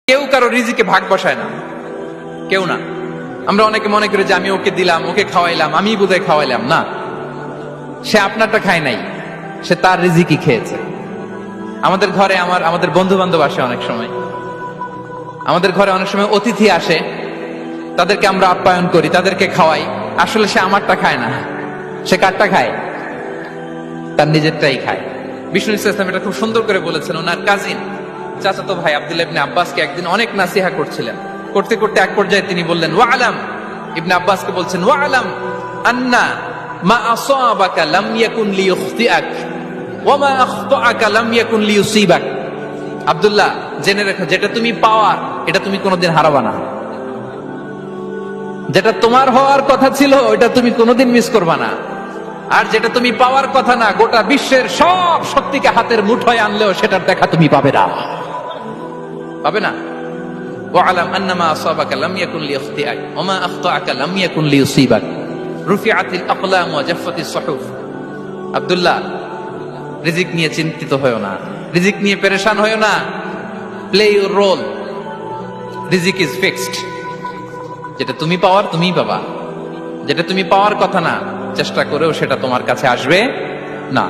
কেউ কারো রিজিকে ভাগ বসায় না, কেউ না। আমরা অনেকে মনে করি যে আমি ওকে দিলাম, ওকে খাওয়াইলাম, আমি বোধহয় খাওয়াইলাম। না, সে আপনারটা খায় নাই, সে তার রিজিকই খেয়েছে। আমাদের ঘরে আমাদের বন্ধু বান্ধব আসে অনেক সময়, আমাদের ঘরে অনেক সময় অতিথি আসে, তাদেরকে আমরা আপ্যায়ন করি, তাদেরকে খাওয়াই। আসলে সে আমারটা খায় না, সে কারটা খায়? তার নিজেরটাই খায়। বিষ্ণু ইসলাম এটা খুব সুন্দর করে বলেছেন। ওনার কাজিন চাচাতো ভাই আব্দুল্লাহ ইবনে আব্বাসকে একদিন অনেক নাসিহা করছিলেন। করতে করতে এক পর্যায়ে তিনি বললেন, ওয়া আলাম, ইবনে আব্বাসকে বলছেন, ওয়া আলাম আন্না মা আসাবাকা লাম ইয়াকুন লিইখতিআক ওয়া মা আখতাআকা লাম ইয়াকুন লিইউসিবাক। আব্দুল্লাহ, জেনে রেখো, যেটা তুমি পাওয়ার এটা তুমি কোনোদিন হারাবা না। যেটা তোমার হওয়ার কথা ছিল ওটা তুমি কোনোদিন মিস করবা না। আর যেটা তুমি পাওয়ার কথা না, গোটা বিশ্বের সব শক্তিকে হাতের মুঠোয় আনলেও সেটার দেখা তুমি পাবে না, পাবে না। ওয়ালাম আন্নামা আসাবাকা লাম ইয়াকুন লিইখতিআক ওয়া মা আখতাআকা লাম ইয়াকুন লিইউসিবাক রুফিআতিল আকলাম ওয়া জাফফাতিস সুহুফ। আব্দুল্লাহ, রিজিক নিয়ে চিন্তিত হয়ো না, রিজিক নিয়ে পেরেশান হয়ো না। প্লে ইউর রোল, রিজিক ইজ ফিক্সড। যেটা তুমি পাওয়ার তুমিই পাবা, যেটা তুমি পাওয়ার কথা না, চেষ্টা করেও সেটা তোমার কাছে আসবে না।